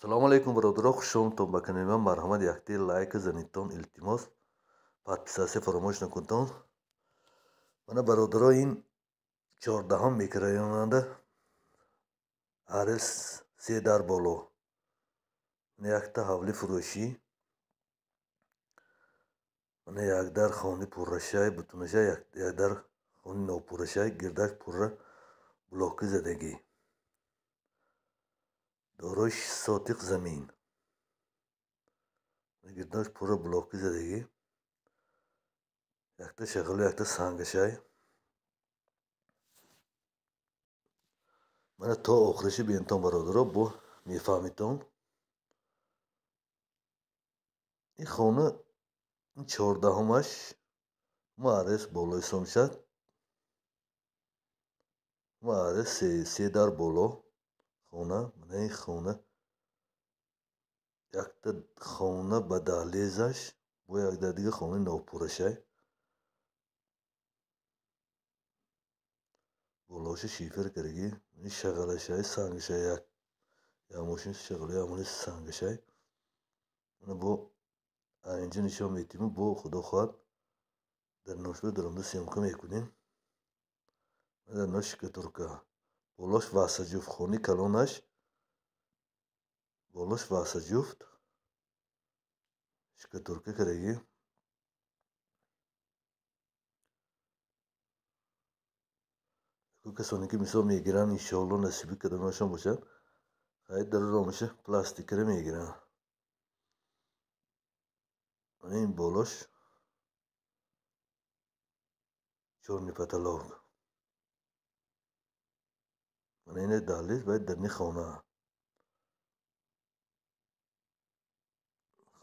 Салому алейкум, бародаро, хушомадтон ба канали ман. Марҳамат, якти лайк занидтон илтимос, подписатсия фаромӯш накунтон. Мана бародаро, ин 14 микроронанда RS 3 дар боло, якта ҳавли фурӯшӣ, мана як дар хони пуррашай, бутунашай, як дар хони нопуррашай, гирдаш пурра блоки задагӣ, дорои 6 сотиқ замин, гирдаш пурра блоки задагӣ, якта шағалу, якта сангашай. мана то охираши бинтон бародаро, бо мефаҳмитон. ин хона ин 14-умаш RS боло ҳисоб мешавад. RS 3 дар боло хона. мана ин хона якта хона ба даҳлизаш бо якта дига хонаи нопуррашай, болоша шифер кардаги, шағалашай, сангашай, як мошин шағалу, як мошин сангашай. мана бо айнҷа нишон метиҳим, бо худо хоҳад дар ношба даромада сёмка мекунем. дар нош шикатурка, болош васаҷуфт, хони калонаш болош васаҷуфт, шикатурка кардаги. касоне ки мисол мегиранд, иншоалло насиби кадамашон бошад, хайр дарӯр омаша пластикара мегиранд. ин болош чорни паталок. мана ин даҳлиз бояд дар ин хона.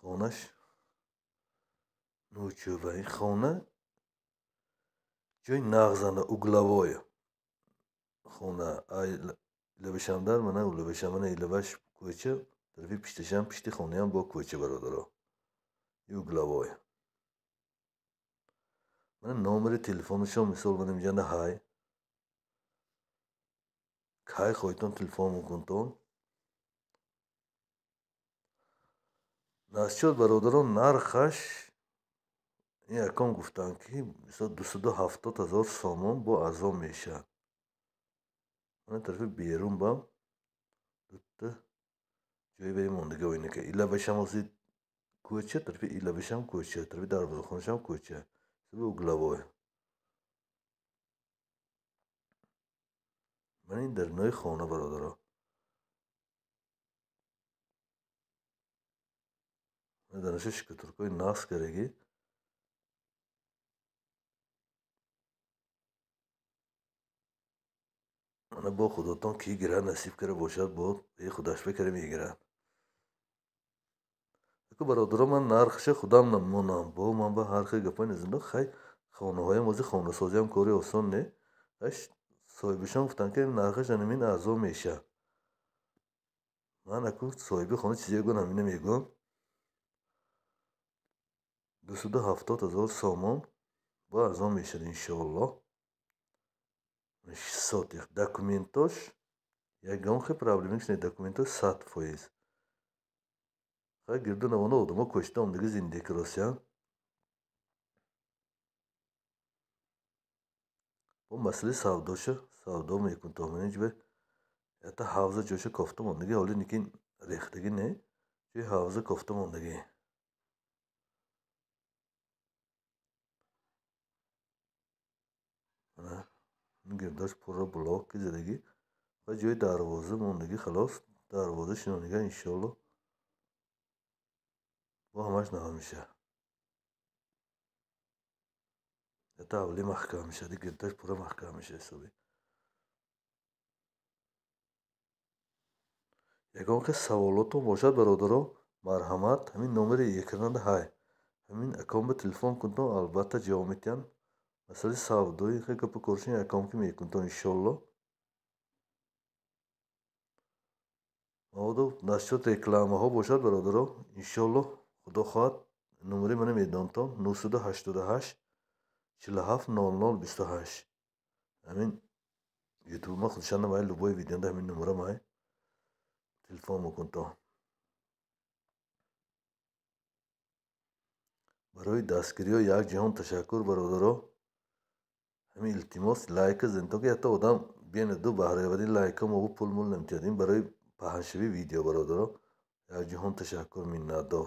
хонаш нӯчӯба. ин хона ҷои нағзанда углавое хона. илабашамдар мана улабашам, мана илабаш кӯча, тарафи пишташам, пишти хонаям бо кӯча бародаро. ин углавое. мана номери телефонашон мисол мана меҷанда ҳай. кай хоҳитон телефон мекунтон. насчёт бародарон нархаш, ин якон гуфтанд ки 270 000 сомон бо арзон мешавад. мана тарафи берун бам дутта ҷои вай мондагӣ оина ка илабашам ози кӯча, тарафи илабашам кӯча, тарафи дарвозахонашам кӯча, углавое. мана ин дар нои хона бародаро. дар ноша шикатуркаи нағз кардагӣ. мана бо худотон ки гирад насиб карда бошад, бо худаш бекара мегирад. бародаро, ман нархаша худам намонам, бо ман ба ҳар хел гапои назиндо. хай хонаҳоям ози хонасозиам кори осон не. соҳибашон гуфтанд ки нархаш ҳамин арзон мешавад. ман акун соҳиби хона чизе гӯям, ҳамина мегӯям. 270 000 сомон бо арзон мешавад иншоалло. 6 сотиқ. документош ягон хел проблема нист. документош 100%. хай гирду навона одамо кӯчта омдаги зиндагӣ каросиянд. бо масъалаи савдоша савдо мекунтон. менҷба якта ҳавза ҷоша кофта мондагӣ, ҳоли никин рехтагӣ не, ҷои ҳавза кофта мондагӣ. гирдаш пурра блоки задагӣ ва ҷои дарвоза мондагӣ. халос дарвоза шинонигар иншоалло бо ҳамаш навод мешавад. якта ҳавлӣ маҳкам мешавад. гирдаш пурра маҳкам мешавад ҳисоби. ягон хел саволотон бошад бародаро, марҳамат, ҳамин номери экранада ҳай. ҳамин аккаунт ба телефон кунтон, албатта ҷавоб медиҳанд. масъалаи савдои хел гапа коршин аккаунт ки мекунтон иншоалло. мабодо насчёт рекламаҳо бошад бародаро, иншоалло худо хоҳад номери мана медонтон 988 47 00 28. ҳамин ютуб ма худшанда май любое видеонда ҳамин номера май телефон мекунтон. барои дастгириҳо якҷаҳон ташаккур бародаро. ҳамин илтимос лайка зен, то ки ҳатто одам биёне ду баҳроявади лайка мо пул мул намтиёд. Ин барои паҳншавии видео бародаро якҷаҳон ташаккур, миннатдор.